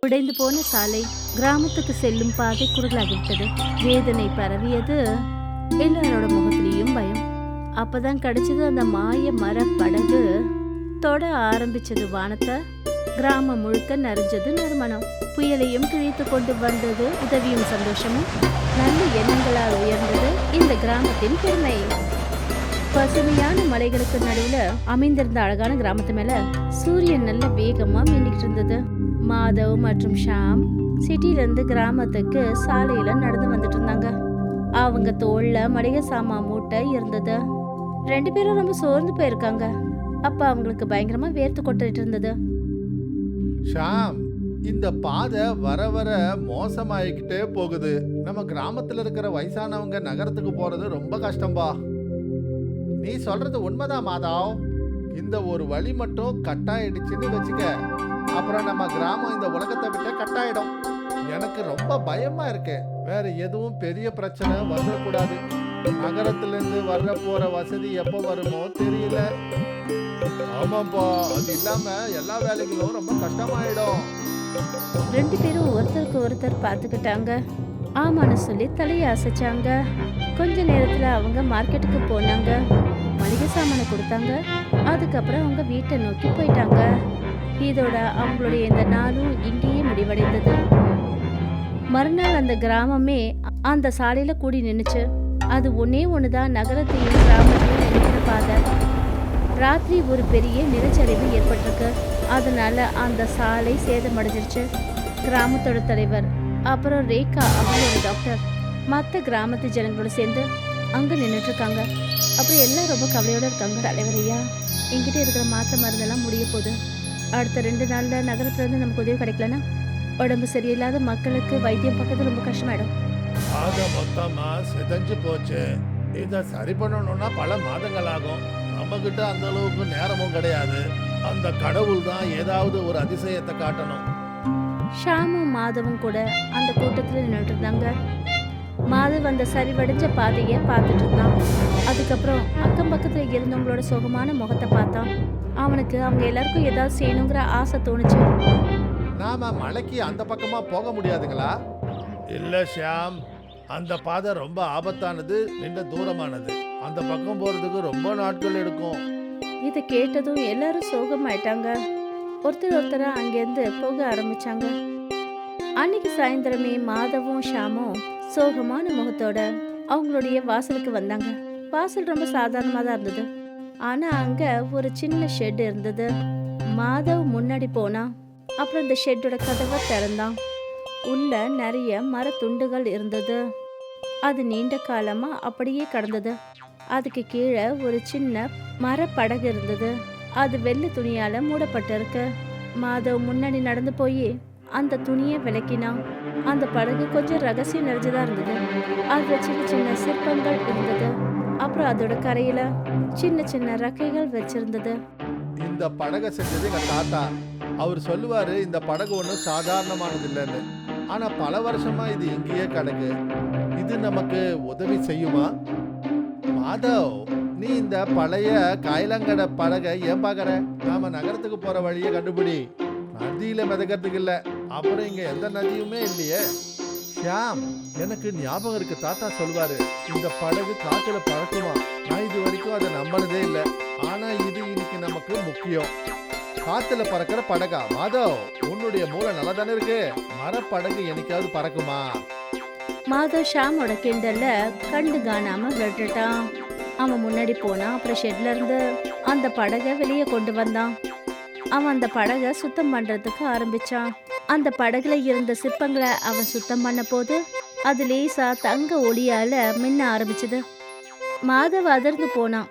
உடைந்து போன சாலை, கிராமத்துக்கு செல்லும் பாதை குறுகலாகிவிட்டது. வேதனை பரவியது. எல்லாரோட முகத்திலையும் பயம். அப்பதான் கிடைச்சது அந்த மாய மர படகு. தொட ஆரம்பிச்சது வானத்தை. கிராமம் முழுக்க நிறைஞ்சது நறுமணம். புயலையும் கிழித்து கொண்டு வந்தது உதவியும் சந்தோஷமும். நல்ல எண்ணங்களால் உயர்ந்தது இந்த கிராமத்தின் பெருமை. பசுமையான மலைகளுக்கு நடுவுல அமைந்திருந்த அழகான கிராமத்து மேல சூரியன் நல்ல வேகமா மின்னிட்டு இருந்தது. மாதவ் மற்றும் ஷாம் சிட்டில இருந்து கிராமத்துக்கு சாலையில நடந்து வந்துட்டு இருந்தாங்க. அவங்க தோல்ல மளிகை சாமான் மூட்டை இருந்தது. 2 பேரும் ரொம்ப சோர்ந்து போயிருக்காங்க. அப்ப அவங்களுக்கு பயங்கரமா வேர்த்து கொட்டிட்டு இருந்தது. ஷாம், இந்த பாதை வர வர மோசமாயிக்கிட்டே போகுது. நம்ம கிராமத்துல இருக்கிற வயசானவங்க நகரத்துக்கு போறது ரொம்ப கஷ்டம்பா. நீ சொல்றது உண்மைதான் மாதாவ். இந்த ஒரு வழி மட்டும் கட்டாயிடுச்சுன்னு வச்சுக்க, அப்புறம் நம்ம கிராமம் இந்த உலகத்தை விட்டு கட்டாயிடும். எனக்கு ரொம்ப பயமா இருக்கு. வேற எதுவும் பெரிய பிரச்சனை வரக்கூடாது. நகரத்துல இருந்து வர்ற போற வசதி எப்போ வருமோ தெரியல. ஆமாப்பா, அது இல்லாம எல்லா வேலைகளும் ரொம்ப கஷ்டமாயிடும். 2 பேரும் ஒருத்தருக்கு ஒருத்தர் பார்த்துக்கிட்டாங்க. ஆமான்னு சொல்லி தலையை அசைச்சாங்க. கொஞ்ச நேரத்துல அவங்க மார்க்கெட்டுக்கு போனாங்க. மளிகை சாமானை கொடுத்தாங்க. அதுக்கப்புறம் அவங்க வீட்டை நோக்கி போயிட்டாங்க. இதோட அவங்களுடைய இந்த நாளும் இங்கேயே முடிவடைந்தது. மறுநாள் அந்த கிராமமே அந்த சாலையில கூடி நின்னுச்சு. அது ஒன்னே ஒண்ணுதான் நகரத்தையும் கிராமத்தையும் இணைக்கிற பாதை. ராத்திரி ஒரு பெரிய நிலச்சரிவு ஏற்பட்டிருக்கு. அதனால அந்த சாலை சேதமடைஞ்சிருச்சு. கிராமத்தோட தலைவர், அப்புறம் ரேகா அவங்களோட டாக்டர், மற்ற கிராமத்து ஜனங்களோட சேர்ந்து அங்க நின்றுட்டு இருக்காங்க. அப்புறம் எல்லாம் ரொம்ப கவலையோட இருக்காங்க. தலைவர் ஐயா, என்கிட்ட இருக்கிற மாத்திரை மருந்தெல்லாம் முடிய போகுது. அடுத்த 2 நாள்ல நகரத்துல இருந்து நமக்கு உதவி கிடைக்கலன்னா உடம்பு சரியில்லாத மக்களுக்கு வைத்தியம் பார்க்கறது ரொம்ப கஷ்டமாயிடும். மொத்தமா சிதைஞ்சு போச்சு. இதை சரி பண்ணணும்னா பல மாதங்கள் ஆகும். நம்ம கிட்ட அந்த அளவுக்கு நேரமும் கிடையாது. அந்த கடவுள் தான் ஏதாவது ஒரு அதிசயத்தை காட்டணும். ஷாமும் மாதவும் கூட அந்த கூட்டத்துல நின்றுட்டு இருந்தாங்க. மாதவ் அந்த சரிவடைஞ்ச பாதையை பார்த்துட்டு இருந்தான். அதுக்கப்புறம் அக்கம் பக்கத்துல இருந்தவங்களோட சோகமான முகத்தை பார்த்தான். அவனுக்கு அவங்க எல்லாருக்கும் ஏதாவது செய்யணுங்கிற ஆசை தோணுச்சு. நாம மலைக்கு அந்த பக்கமா போக முடியாதுங்களா? இல்ல ஷியாம், அந்த பாதை ரொம்ப ஆபத்தானது, நின்ற தூரமானது. அந்த பக்கம் போறதுக்கு ரொம்ப நாட்கள் எடுக்கும். இதை கேட்டதும் எல்லாரும் சோகமாயிட்டாங்க. ஒருத்தர் ஒருத்தரா அங்கேருந்து போக ஆரம்பிச்சாங்க. அன்னைக்கு சாயந்தரமே மாதவும் ஷாமும் சோகமான முகத்தோட அவங்களுடைய வாசலுக்கு வந்தாங்க. வாசல் ரொம்ப சாதாரணமா தான் இருந்தது. ஆனா அங்க ஒரு சின்ன ஷெட் இருந்தது. மாதவ் முன்னாடி போனா. அப்புறம் இந்த ஷெட்டோட கதவை திறந்தான். உள்ள நிறைய மரத்துண்டுகள் இருந்தது. அது நீண்ட காலமா அப்படியே கடந்தது. அதுக்கு கீழே ஒரு சின்ன மரப்படகு இருந்தது. அது வெள்ளை துணியால மூடப்பட்டிருக்கு. மாதவ் முன்னாடி நடந்து போய் அந்த துணியை விளக்கினான். அந்த படகு கொஞ்சம் ரகசியம் நிறைஞ்சதா இருந்தது. அதுல சின்ன சின்ன சிற்பங்கள் இருந்தது. அப்புறம் அதோட கரையில சின்ன சின்ன ரெக்கைகள் வச்சிருந்தது. இந்த படகை செஞ்சது எங்க தாத்தா. அவர் சொல்லுவாரு, இந்த படகு ஒன்றும் சாதாரணமானது இல்லைன்னு. ஆனா பல வருஷமா இது இங்கேயே கிடக்கு. இது நமக்கு உதவி செய்யுமா? மாதவ், நீ இந்த பழைய காயலங்கட படகை ஏன் பாக்குற? நாம நகரத்துக்கு போற வழியை கண்டுபிடி. நதியில மிதக்கிறதுக்கு இல்ல. அப்புறம் இங்க எந்த நதியுமே இல்லையே. ஷியாம், எனக்கு ஞாபகம் இருக்கு, தாத்தா சொல்வாரு, இந்த படகு காத்துல பறக்குமா. நான் இது வரைக்கும் அதை நம்பினதே இல்லை. ஆனா இது இன்னைக்கு நமக்கு முக்கியம். காத்துல பறக்கிற படகா? மாதவ், உன்னுடைய மூளை நல்லா தானே இருக்கு. மரப்படகு என்னைக்காவது பறக்குமா? மாதவ் ஷாமோட கிண்டல்ல கண்டு காணாம விட்டுட்டான். அவன் முன்னாடி போனான். அப்புறம் ஷெட்ல இருந்து அந்த படகை வெளியே கொண்டு வந்தான். அவன் அந்த படகை சுத்தம் பண்றதுக்கு ஆரம்பிச்சான். அந்த படகுல இருந்த சிற்பங்களை அவன் சுத்தம் பண்ண போது அது லேசா தங்க ஒளியால மின்ன ஆரம்பிச்சது. மாதவ் அதிர்ந்து போனான்.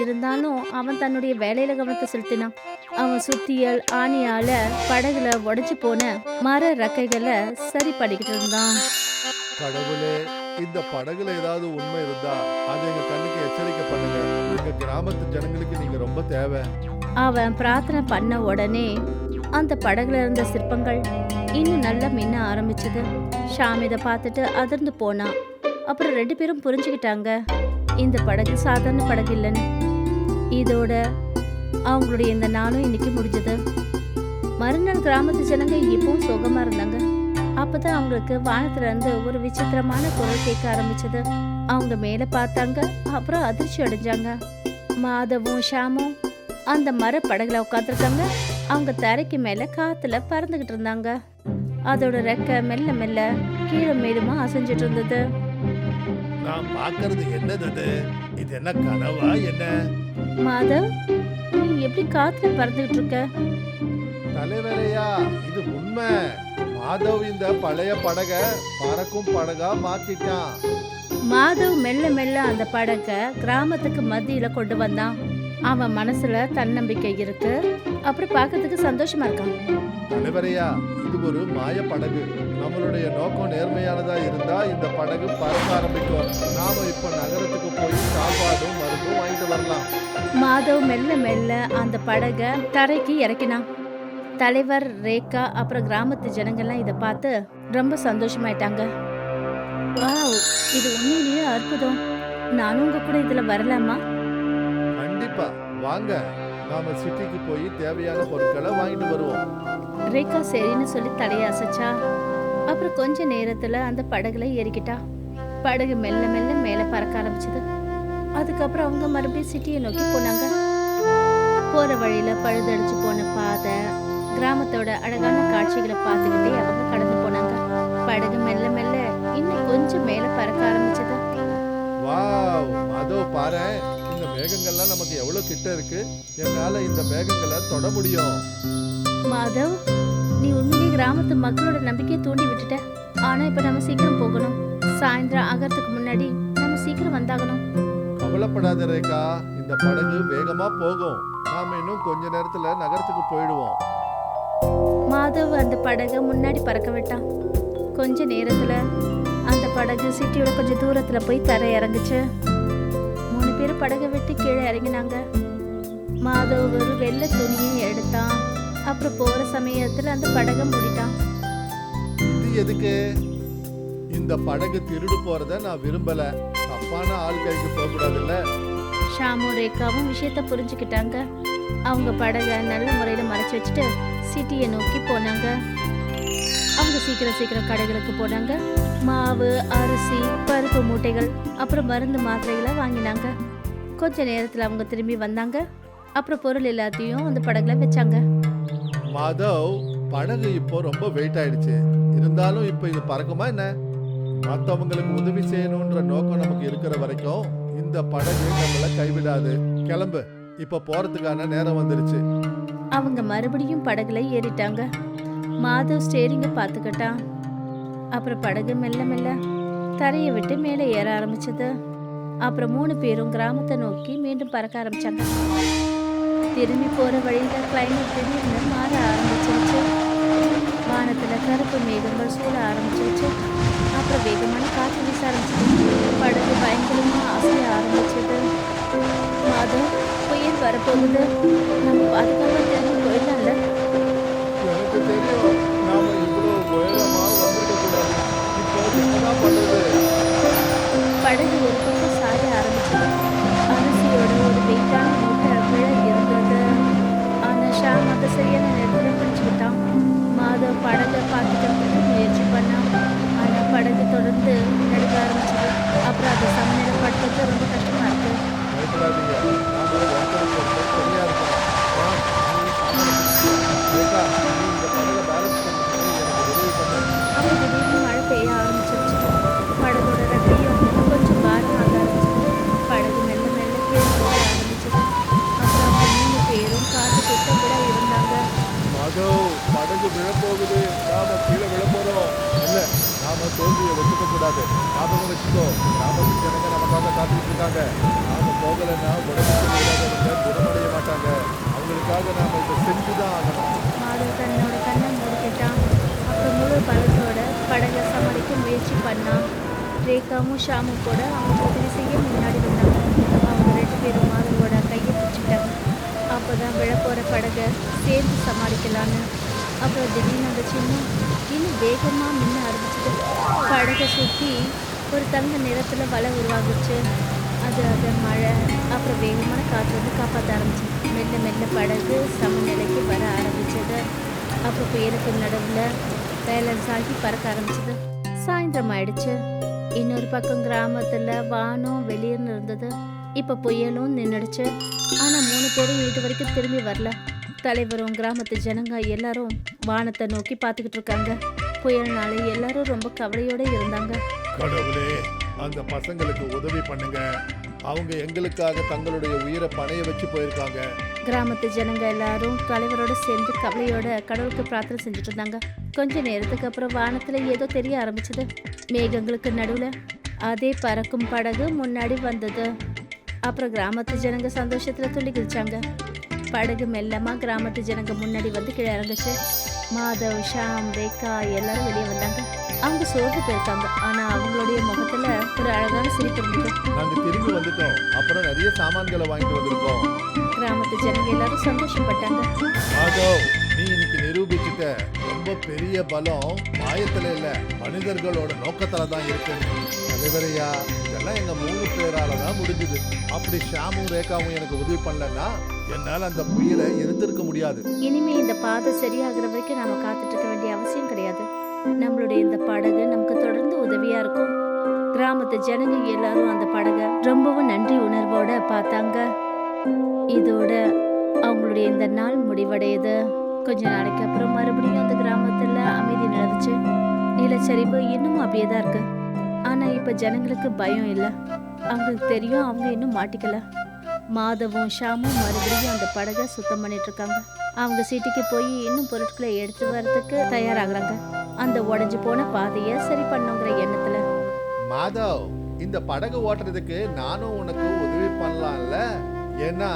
இருந்தாலும் அவன் தன்னுடைய வேலையில கவனத்தை செலுத்தினான். அவன் சுத்தியல் ஆணியால படகுல உடைச்சு போன மர ரெக்கைகளை சரி பண்ணிக்கிட்டு இருந்தான். கடவுளே, இந்த படகுல ஏதாவது உண்மை இருந்தா அது எங்க கண்ணுக்கு எச்சரிக்கை பண்ணுங்க. எங்க கிராமத்து ஜனங்களுக்கு நீங்க ரொம்ப தேவை. அவன் பிரார்த்தனை பண்ண உடனே அந்த படகுல இருந்த சிற்பங்கள் இன்னும் நல்லா மின்ன ஆரம்பிச்சது. ஷாம் இதை பார்த்துட்டு அதிர்ந்து போனான். அப்புறம் 2 பேரும் புரிஞ்சுக்கிட்டாங்க, இந்த படகு சாதாரண படகு இல்லைன்னு. இதோட அவங்களுடைய இந்த நாளும் இன்னைக்கு முடிஞ்சது. மறுநாள் கிராமத்து ஜனங்க இப்பவும் சுகமா இருந்தாங்க. அப்பதான் அவங்களுக்கு வானத்துல இருந்து ஒரு விசித்திரமான குரல் கேட்க ஆரம்பிச்சது. அவங்க மேல பார்த்தாங்க. அப்புறம் அதிர்ச்சி அடைஞ்சாங்க. மாதவும் ஷாமும் அந்த மர படகுல உட்காந்துருக்காங்க. அவங்க தரைக்கு மேல காத்துல பறந்துகிட்டு இருந்தாங்க. அதோட ரெக்க மெல்ல மெல்ல கீழே மேலுமா அசைஞ்சிட்டு இருந்தது. நான் பார்க்கறது என்னது அது? இது என்ன கனவா என்ன? மாதவ், நீ எப்படி காத்துல பறந்துகிட்டு இருக்க? தலைவரையா, இது உண்மை. மாதவ் இந்த பழைய படக பறக்கும் படகா மாத்திட்டான். மாதவ் மெல்ல மெல்ல அந்த படக கிராமத்துக்கு மத்தியில கொண்டு வந்தான். அவன் மனசுல தன்னம்பிக்கை இருக்கு. அப்புறம் பார்க்கறதுக்கு சந்தோஷமா இருக்கான். தலைவரையா, இது ஒரு மாய படகு. நம்மளுடைய நோக்கம் நேர்மையானதா இருந்தா இந்த படகு பறக்க ஆரம்பிக்கும். நாம இப்ப நகரத்துக்கு போய் சாப்பாடும் மருந்தும் வாங்கிட்டு வரலாம். மாதவ் மெல்ல மெல்ல அந்த படக தரைக்கு இறக்கினான். தலைவர், ரேகா, அப்புறம் கிராமத்து ஜனங்கள்லாம் இதை பார்த்து ரொம்ப சந்தோஷமாயிட்டாங்க. வாவ், இது உண்மையிலேயே அற்புதம். நானும் உங்க கூட இதுல வரலாமா? கண்டிப்பா வாங்க, நாம சிட்டிக்கு போய் தேவையான பொருட்களை வாங்கிட்டு வருவோம். ரேகா சரின்னு சொல்லி தலையை அசைச்சா. அப்புறம் கொஞ்ச நேரத்துல அந்த படகுல ஏறிக்கிட்டா. படகு மெல்ல மெல்ல மேல பறக்க ஆரம்பிச்சது. அதுக்கப்புறம் அவங்க மறுபடியும் சிட்டியை நோக்கி போனாங்க. போற வழியில பழுதடிச்சு போன பாதை, கிராமத்தோட அழகான காட்சிகளை பார்த்துக்கிட்டே அவங்க கடந்து போனாங்க. படகு மெல்ல மெல்ல இன்னும் கொஞ்சம் மேல பறக்க ஆரம்பிச்சது. வாவ், அதோ பாரு, இந்த மேகங்கள்லாம் நமக்கு எவ்வளவு கிட்ட இருக்கு. என்னால இந்த மேகங்களை தொட முடியும். மாதவ், நீ உண்மையிலேயே கிராமத்து மக்களோட நம்பிக்கையை தூண்டி விட்டுட்ட. ஆனா இப்ப நம்ம சீக்கிரம் போகணும். சாயந்தரம் ஆகிறதுக்கு முன்னாடி நம்ம சீக்கிரம் வந்தாகணும். கவலைப்படாத ரேகா, இந்த படகு வேகமா போகும். நாம இன்னும் கொஞ்ச நேரத்துல நகரத்துக்கு போயிடுவோம். மாதவ் அந்த படகை முன்னாடி பறக்க விட்டான். கொஞ்ச நேரத்துல அந்த படகு சிட்டியோட கொஞ்சம் தூரத்துல போய் தரை இறங்குச்சு. 3 பேரும் படகை விட்டு கீழே இறங்கினாங்க. மாதவ் ஒரு வெள்ளை துணியை எடுத்தான். அப்புறம் போற சமயத்துல அந்த படகை மூடிட்டான். இது எதுக்கு? இந்த படகு திருடு போறத நான் விரும்பல. தப்பான ஆள் கைக்கு போக கூடாதுல்ல. ஷாமும் ரேகாவும் விஷயத்த புரிஞ்சுக்கிட்டாங்க. அவங்க படகை நல்ல முறையில மறைச்சு வச்சுட்டு சிட்டியை நோக்கி போனாங்க. அவங்க சீக்கிரம் கடைகளுக்கு போனாங்க. மாவு, அரிசி, பருப்பு மூட்டைகள், அப்புறம் மருந்து மாத்திரைகளை வாங்கினாங்க. கொஞ்ச நேரத்துல அவங்க திரும்பி வந்தாங்க. அப்புறம் பொருள் எல்லாத்தையும் அந்த படகுல வச்சாங்க. மாதவ், படகு இப்போ ரொம்ப வெயிட் ஆயிடுச்சு. இருந்தாலும் இப்போ இது பறக்குமா என்ன? மற்றவங்களுக்கு உதவி செய்யணும்ன்ற நோக்கம் நமக்கு இருக்கிற வரைக்கும் இந்த படகு நம்மள கைவிடாது. கிளம்பு, இப்ப போறதுக்கான நேரம் வந்துருச்சு. அவங்க மறுபடியும் படகுல ஏறிட்டாங்க. மாதவ் ஸ்டேரிங்க பார்த்துக்கிட்டான். அப்புறம் படகு மெல்ல மெல்ல தரையை விட்டு மேலே ஏற ஆரம்பிச்சது. அப்புறம் 3 பேரும் கிராமத்தை நோக்கி மீண்டும் பறக்க ஆரம்பிச்சாங்க. திரும்பி போற வழியில கிளைமேட் திடீர்னு மாற ஆரம்பிச்சிருச்சு. வானத்துல கருப்பு மேகங்கள் சூழ ஆரம்பிச்சிருச்சு. அப்புறம் வேகமான காற்று வீச ஆரம்பிச்சது. படகு பயங்கரமா அசைய ஆரம்பிச்சது. மாதவ், புயல் வரப்போகுது. நம்ம பாதுகாப்பா திரும்பி போயிடலாம்ல? எனக்கு தெரியும், நாம இவ்வளவு உயரமா வந்திருக்க கூடாது. இப்போ என்னதான் பண்றது? படகு ஒரு பக்கம் சாய ஆரம்பிச்சது. அரிசியோட ஒரு வெயிட்டான மூட்டை விழ இருந்தது. ஆனா ஷாம் அதை சரியான நேரத்தில் பிடிச்சுக்கிட்டான். மாதவ் படகை பார்த்துக்கிறதுக்கு முயற்சி பண்ணான். ஆனா படகு தொடர்ந்து நடுக்க ஆரம்பிச்சது. அப்புறம் அதை சமநிலைப்படுத்துறது ரொம்ப கஷ்டமா இருக்கு. பயப்படாதீங்க, நாம ஒருத்தருக்கு ஒருத்தர் சரியா இருக்கோம். ரேகா, நீ இந்த படகை பேலன்ஸ் பண்ணுறதுக்கு எனக்கு உதவி பண்ணு. அப்புறம் திடீர்னு மழை பெய்ய ஆரம்பிச்சிருச்சு. படகோட ரெக்கையும் கொஞ்சம் பாரமாக ஆரம்பிச்சது. படகு மெல்ல மெல்ல கீழே போக ஆரம்பிச்சது. அப்புறம் அவங்க 3 பேரும் காத்து கிட்ட கூட இருந்தாங்க. மாதவ், படகு விழப்போகுது. நாம கீழே விழப்போறோம். இல்ல, நாம தோல்வியை ஒத்துக்க கூடாது. ஞாபகம் வச்சுக்கோ, கிராமத்து ஜனங்க நமக்காக காத்துக்கிட்டு இருக்காங்க. நாம போகலைன்னா உடம்புக்கு முடியாதவங்க குணமடைய மாட்டாங்க. அவங்களுக்காக நாம இதை செஞ்சுதான் ஆகணும். மாதவ் தன்னோட கண்ணை மூடிக்கிட்டான். அப்புறம் முழு பலத்தோட படகை சமாளிக்க முயற்சி பண்ணான். ரேகாவும் ஷாமும் கூட அவங்க உதவி செய்ய முன்னாடி வந்தாங்க. அவங்க 2 பேரும் மாதவோட கையை பிடிச்சிட்டாங்க. அப்போதான் விழப்போற படகை சேர்ந்து சமாளிக்கலான்னு. அப்புறம் திடீர்னு அந்த சின்னம் இன்னும் வேகமாக மின்ன ஆரம்பிச்சது. படகை சுற்றி ஒரு தங்க நிறத்தில் வலை உருவாகுச்சு. அது மழை அப்புறம் வேகமான காற்று வந்து காப்பாற்ற ஆரம்பிச்சு. மெல்ல மெல்ல படகு சமநிலைக்கு வர ஆரம்பிச்சது. அப்போ புயலுக்கு நடுவில் பேலன்ஸ் ஆகி பறக்க ஆரம்பிச்சது. சாயந்தரம் ஆயிடுச்சு. இன்னொரு பக்கம் கிராமத்துல வானம் வெளியேன்னு இருந்தது. இப்ப புயலும் நின்னுடுச்சு. ஆனா 3 பேரும் இது வரைக்கும் திரும்பி வரல. தலைவரும் கிராமத்து ஜனங்க எல்லாரும் வானத்தை நோக்கி பார்த்துக்கிட்டு இருக்காங்க. புயல்னால எல்லாரும் ரொம்ப கவலையோட இருந்தாங்க. கடவுளே, அந்த பசங்களுக்கு உதவி பண்ணுங்க. அவங்க எங்களுக்காக தங்களுடைய உயிரை பணைய வச்சு போயிருக்காங்க. கிராமத்து ஜனங்க எல்லாரும் தலைவரோட சேர்ந்து கவலையோட கடவுளுக்கு பிரார்த்தனை செஞ்சுட்டு இருந்தாங்க. கொஞ்ச நேரத்துக்கு அப்புறம் வானத்துல ஏதோ தெரிய ஆரம்பிச்சது. மேகங்களுக்கு நடுவுல அதே பறக்கும் படகு முன்னாடி வந்தது. அப்புறம் கிராமத்து ஜனங்க சந்தோஷத்துல துள்ளி குதிச்சாங்க. படகு மெல்லமா கிராமத்து ஜனங்க முன்னாடி வந்து கீழே இறங்குச்சு. மாதவ், ஷாம், ரேகா எல்லாரும் வெளியே வந்தாங்க. அவங்க சோர்ந்து போயிருக்காங்க. ஆனா அவங்களுடைய முகத்துல ஒரு அழகான சிரிப்பு இருந்தது. நாங்க திரும்பி வந்துட்டோம். அப்புறம் நிறைய சாமான்களை வாங்கிட்டு வந்திருக்கோம். கிராமத்து ஜனங்க எல்லாரும் சந்தோஷப்பட்டாங்க. மாதவ், நீ இன்னைக்கு நிரூபிச்சுட்ட. ரொம்ப பெரிய பலம் மாயத்துல இல்ல, மனிதர்களோட நோக்கத்துல தான் இருக்கு. தலைவரையா, இதெல்லாம் எங்க 3 பேரால தான் முடிஞ்சது. அப்படி ஷாமும் ரேகாவும் எனக்கு உதவி பண்ணலன்னா என்னால அந்த புயலை எதிர்த்திருக்க முடியாது. இனிமே இந்த பாதை சரியாகிற வரைக்கும் நாம காத்துட்டு இருக்க வேண்டிய அவசியம் கிடையாது. நம்மளுடைய இந்த படகு நமக்கு தொடர்ந்து உதவியா இருக்கும். கிராமத்து ஜனங்க எல்லாரும் அந்த படகை ரொம்பவும் நன்றி உணர்வோட பார்த்தாங்க. இதோட அவங்களுடைய இந்த நாள் முடிவடையுது. கொஞ்ச நாளைக்கு அப்புறம் மறுபடியும் அந்த கிராமத்துல அமைதி நிலவுச்சு. நிலச்சரிவு இன்னும் அப்படியே தான் இருக்கு. ஆனா இப்ப ஜனங்களுக்கு பயம் இல்லை. அவங்களுக்கு தெரியும் அவங்க இன்னும் மாட்டிக்கல. மாதவும் ஷாமும் மறுபடியும் அந்த படகை சுத்தம் பண்ணிட்டு இருக்காங்க. அவங்க சிட்டிக்கு போய் இன்னும் பொருட்களை எடுத்து வர்றதுக்கு தயாராகிறாங்க. அந்த உடைஞ்சு போன பாதையை சரி பண்ணுங்கிற எண்ணத்துல. மாதவ், இந்த படகு ஓட்டுறதுக்கு நானும் உனக்கு உதவி பண்ணலாம்ல? ஏன்னா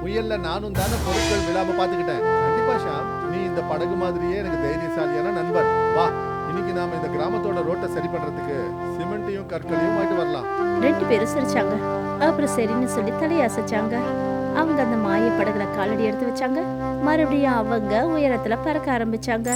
புயல்ல நானும் தானே பொருட்கள் விழாம பாத்துக்கிட்டேன். கண்டிப்பா ஷாம், நீ இந்த படகு மாதிரியே எனக்கு தைரியசாலியான நண்பர். வா, இன்னைக்கு நாம இந்த கிராமத்தோட ரோட்டை சரி பண்றதுக்கு சிமெண்ட்டையும் கற்களையும் வாங்கிட்டு வரலாம். 2 பேரும் சிரிச்சாங்க. அப்புறம் சரின்னு சொல்லி தலையசைச்சாங்க. அவங்க அந்த மாய படகுல காலடி எடுத்து வச்சாங்க. மறுபடியும் அவங்க உயரத்துல பறக்க ஆரம்பிச்சாங்க.